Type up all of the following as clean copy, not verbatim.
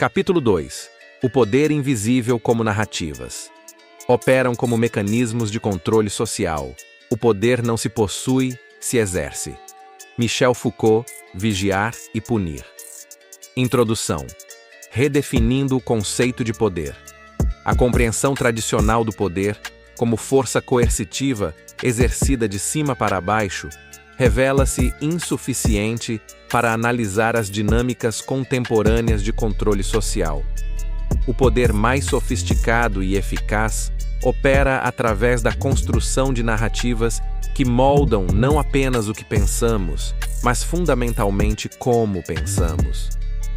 Capítulo 2. O poder invisível como narrativas. Operam como mecanismos de controle social. O poder não se possui, se exerce. Michel Foucault, Vigiar e Punir. Introdução. Redefinindo o conceito de poder. A compreensão tradicional do poder, como força coercitiva exercida de cima para baixo, revela-se insuficiente para analisar as dinâmicas contemporâneas de controle social. O poder mais sofisticado e eficaz opera através da construção de narrativas que moldam não apenas o que pensamos, mas fundamentalmente como pensamos.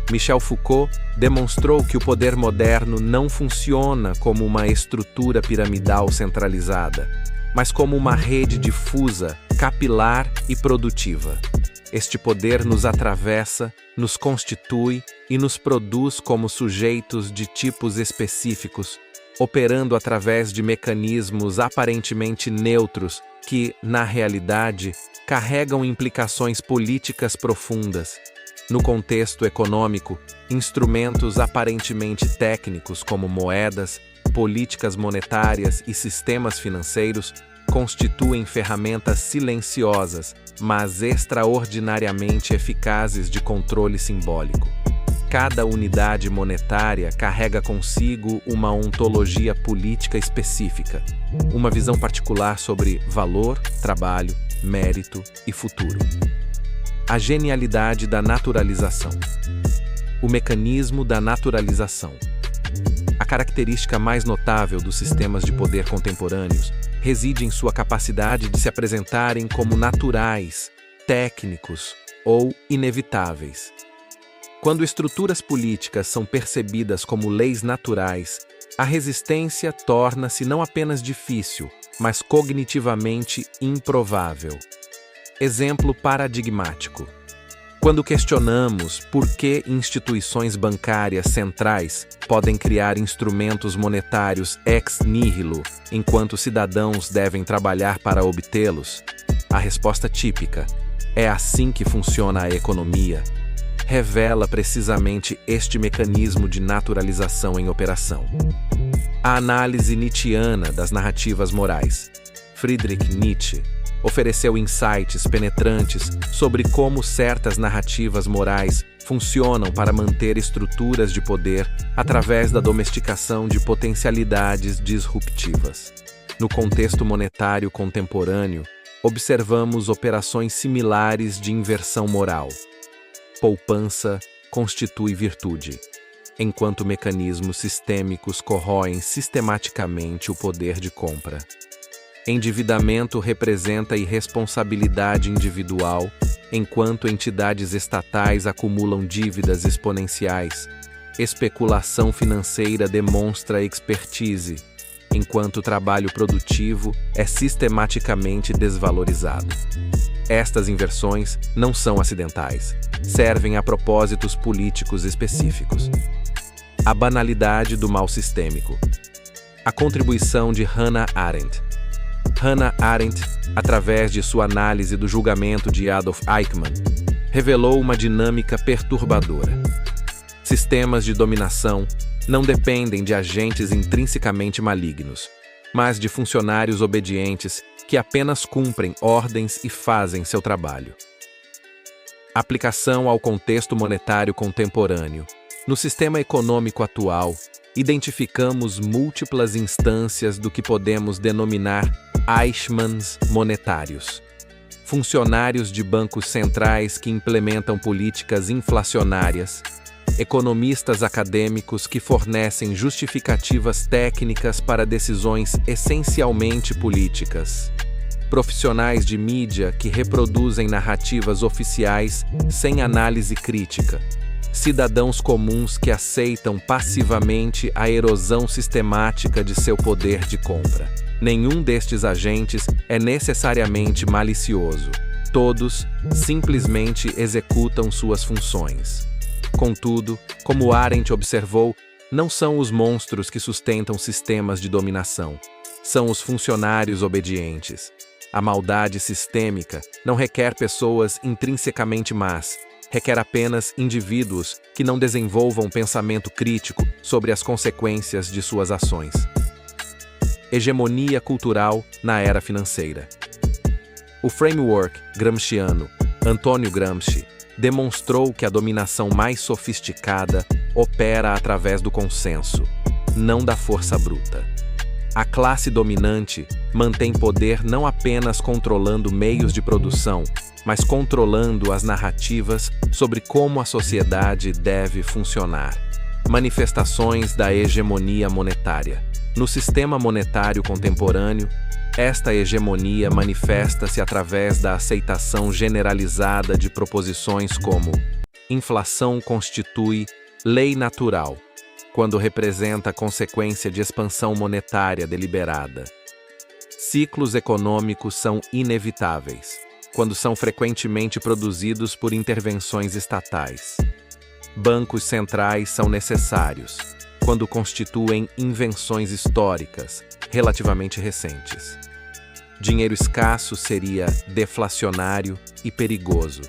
Michel Foucault demonstrou que o poder moderno não funciona como uma estrutura piramidal centralizada, mas como uma rede difusa, capilar e produtiva. Este poder nos atravessa, nos constitui e nos produz como sujeitos de tipos específicos, operando através de mecanismos aparentemente neutros que, na realidade, carregam implicações políticas profundas. No contexto econômico, instrumentos aparentemente técnicos como moedas, políticas monetárias e sistemas financeiros constituem ferramentas silenciosas, mas extraordinariamente eficazes de controle simbólico. Cada unidade monetária carrega consigo uma ontologia política específica, uma visão particular sobre valor, trabalho, mérito e futuro. A genialidade da naturalização. O mecanismo da naturalização. A característica mais notável dos sistemas de poder contemporâneos reside em sua capacidade de se apresentarem como naturais, técnicos ou inevitáveis. Quando estruturas políticas são percebidas como leis naturais, a resistência torna-se não apenas difícil, mas cognitivamente improvável. Exemplo paradigmático. Quando questionamos por que instituições bancárias centrais podem criar instrumentos monetários ex nihilo, enquanto cidadãos devem trabalhar para obtê-los, a resposta típica, é assim que funciona a economia, revela precisamente este mecanismo de naturalização em operação. A análise nietzschiana das narrativas morais. Friedrich Nietzsche ofereceu insights penetrantes sobre como certas narrativas morais funcionam para manter estruturas de poder através da domesticação de potencialidades disruptivas. No contexto monetário contemporâneo, observamos operações similares de inversão moral. Poupança constitui virtude, enquanto mecanismos sistêmicos corroem sistematicamente o poder de compra. Endividamento representa irresponsabilidade individual, enquanto entidades estatais acumulam dívidas exponenciais. Especulação financeira demonstra expertise, enquanto o trabalho produtivo é sistematicamente desvalorizado. Estas inversões não são acidentais, servem a propósitos políticos específicos. A banalidade do mal sistêmico. A contribuição de Hannah Arendt. Hannah Arendt, através de sua análise do julgamento de Adolf Eichmann, revelou uma dinâmica perturbadora. Sistemas de dominação não dependem de agentes intrinsecamente malignos, mas de funcionários obedientes que apenas cumprem ordens e fazem seu trabalho. Aplicação ao contexto monetário contemporâneo. No sistema econômico atual, identificamos múltiplas instâncias do que podemos denominar Eichmanns monetários. Funcionários de bancos centrais que implementam políticas inflacionárias, economistas acadêmicos que fornecem justificativas técnicas para decisões essencialmente políticas, profissionais de mídia que reproduzem narrativas oficiais sem análise crítica, cidadãos comuns que aceitam passivamente a erosão sistemática de seu poder de compra. Nenhum destes agentes é necessariamente malicioso. Todos simplesmente executam suas funções. Contudo, como Arendt observou, não são os monstros que sustentam sistemas de dominação. São os funcionários obedientes. A maldade sistêmica não requer pessoas intrinsecamente más, requer apenas indivíduos que não desenvolvam pensamento crítico sobre as consequências de suas ações. Hegemonia cultural na era financeira. O framework gramsciano, Antônio Gramsci, demonstrou que a dominação mais sofisticada opera através do consenso, não da força bruta. A classe dominante mantém poder não apenas controlando meios de produção, mas controlando as narrativas sobre como a sociedade deve funcionar. Manifestações da hegemonia monetária. No sistema monetário contemporâneo, esta hegemonia manifesta-se através da aceitação generalizada de proposições como inflação constitui lei natural, quando representa consequência de expansão monetária deliberada. Ciclos econômicos são inevitáveis, quando são frequentemente produzidos por intervenções estatais. Bancos centrais são necessários, quando constituem invenções históricas, relativamente recentes. Dinheiro escasso seria deflacionário e perigoso,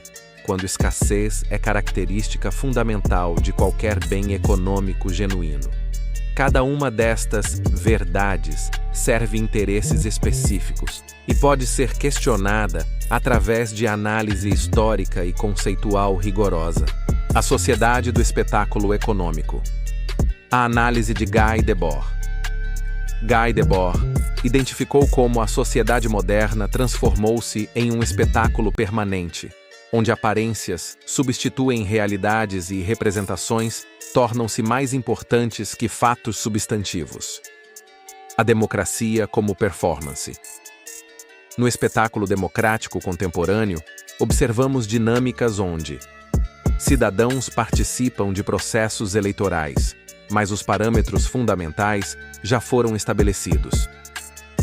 quando escassez é característica fundamental de qualquer bem econômico genuíno. Cada uma destas verdades serve interesses específicos e pode ser questionada através de análise histórica e conceitual rigorosa. A sociedade do espetáculo econômico. A análise de Guy Debord. Guy Debord identificou como a sociedade moderna transformou-se em um espetáculo permanente, onde aparências substituem realidades e representações tornam-se mais importantes que fatos substantivos. A democracia como performance. No espetáculo democrático contemporâneo, observamos dinâmicas onde cidadãos participam de processos eleitorais, mas os parâmetros fundamentais já foram estabelecidos.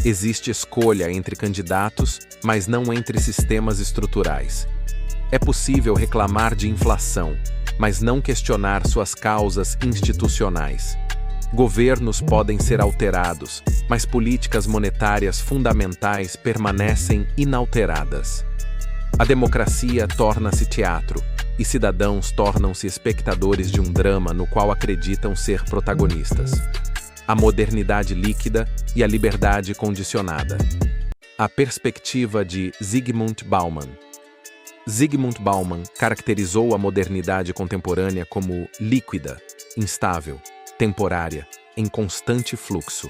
Existe escolha entre candidatos, mas não entre sistemas estruturais. É possível reclamar de inflação, mas não questionar suas causas institucionais. Governos podem ser alterados, mas políticas monetárias fundamentais permanecem inalteradas. A democracia torna-se teatro, e cidadãos tornam-se espectadores de um drama no qual acreditam ser protagonistas. A modernidade líquida e a liberdade condicionada. A perspectiva de Zygmunt Bauman. Zygmunt Bauman caracterizou a modernidade contemporânea como líquida, instável, temporária, em constante fluxo.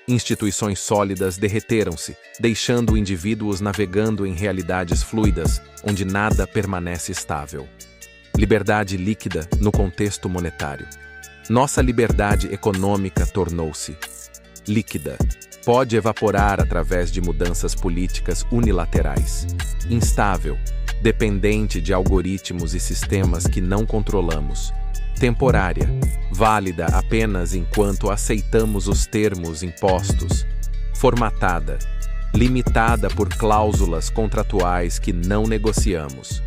Instituições sólidas derreteram-se, deixando indivíduos navegando em realidades fluidas, onde nada permanece estável. Liberdade líquida no contexto monetário. Nossa liberdade econômica tornou-se líquida. Pode evaporar através de mudanças políticas unilaterais. Instável, dependente de algoritmos e sistemas que não controlamos. Temporária, válida apenas enquanto aceitamos os termos impostos. Formatada, limitada por cláusulas contratuais que não negociamos.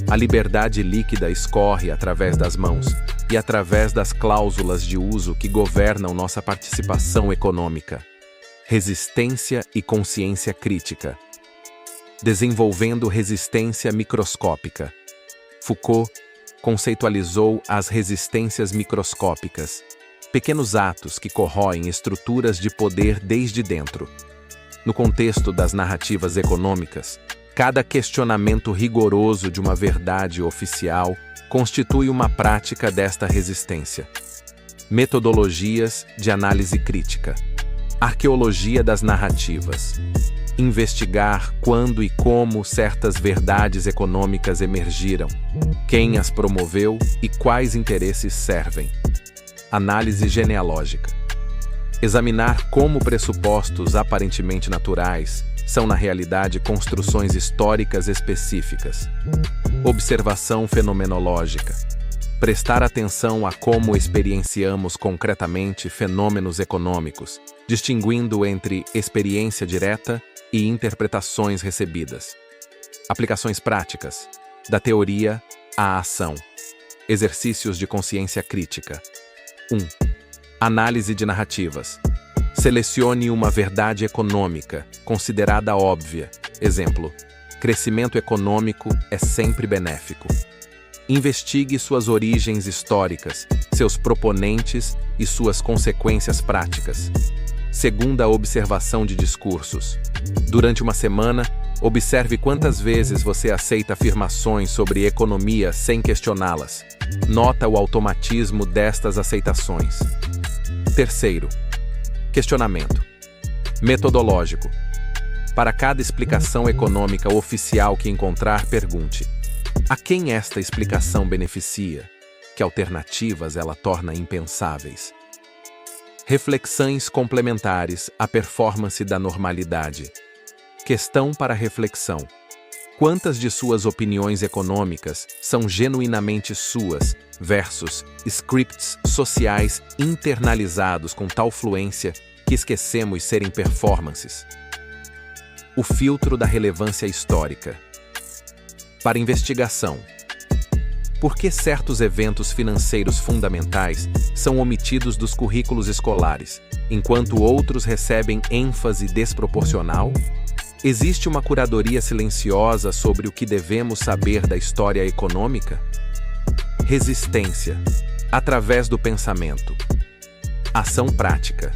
A liberdade líquida escorre através das mãos e através das cláusulas de uso que governam nossa participação econômica. Resistência e consciência crítica. Desenvolvendo resistência microscópica. Foucault conceitualizou as resistências microscópicas, pequenos atos que corroem estruturas de poder desde dentro. No contexto das narrativas econômicas, cada questionamento rigoroso de uma verdade oficial constitui uma prática desta resistência. Metodologias de análise crítica. Arqueologia das narrativas. Investigar quando e como certas verdades econômicas emergiram, quem as promoveu e quais interesses servem. Análise genealógica. Examinar como pressupostos aparentemente naturais são na realidade construções históricas específicas. Observação fenomenológica. Prestar atenção a como experienciamos concretamente fenômenos econômicos, distinguindo entre experiência direta e interpretações recebidas. Aplicações práticas. Da teoria à ação. Exercícios de consciência crítica. 1. Análise de narrativas. Selecione uma verdade econômica, considerada óbvia. Exemplo: crescimento econômico é sempre benéfico. Investigue suas origens históricas, seus proponentes e suas consequências práticas. Segunda observação de discursos. Durante uma semana, observe quantas vezes você aceita afirmações sobre economia sem questioná-las. Nota o automatismo destas aceitações. Terceiro, questionamento. Metodológico. Para cada explicação econômica oficial que encontrar, pergunte: a quem esta explicação beneficia? Que alternativas ela torna impensáveis? Reflexões complementares à performance da normalidade. Questão para reflexão. Quantas de suas opiniões econômicas são genuinamente suas, versus scripts sociais internalizados com tal fluência que esquecemos serem performances? O filtro da relevância histórica. Para investigação. Por que certos eventos financeiros fundamentais são omitidos dos currículos escolares, enquanto outros recebem ênfase desproporcional? Existe uma curadoria silenciosa sobre o que devemos saber da história econômica? Resistência. Através do pensamento. Ação prática.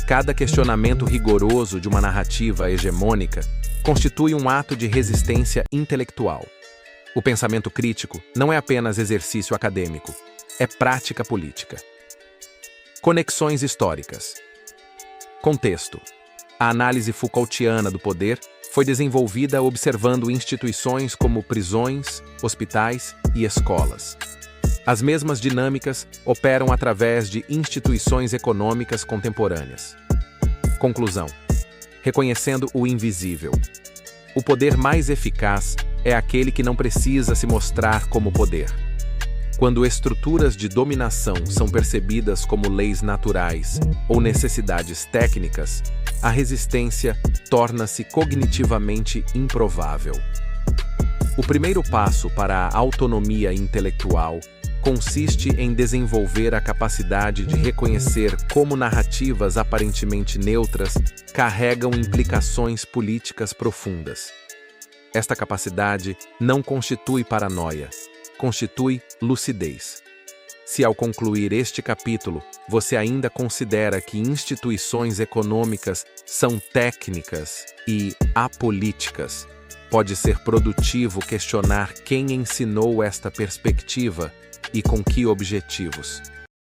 Cada questionamento rigoroso de uma narrativa hegemônica constitui um ato de resistência intelectual. O pensamento crítico não é apenas exercício acadêmico, é prática política. Conexões históricas. Contexto. A análise Foucaultiana do poder foi desenvolvida observando instituições como prisões, hospitais e escolas. As mesmas dinâmicas operam através de instituições econômicas contemporâneas. Conclusão. Reconhecendo o invisível. O poder mais eficaz é aquele que não precisa se mostrar como poder. Quando estruturas de dominação são percebidas como leis naturais ou necessidades técnicas, a resistência torna-se cognitivamente improvável. O primeiro passo para a autonomia intelectual consiste em desenvolver a capacidade de reconhecer como narrativas aparentemente neutras carregam implicações políticas profundas. Esta capacidade não constitui paranoia, constitui lucidez. Se ao concluir este capítulo, você ainda considera que instituições econômicas são técnicas e apolíticas, pode ser produtivo questionar quem ensinou esta perspectiva e com que objetivos.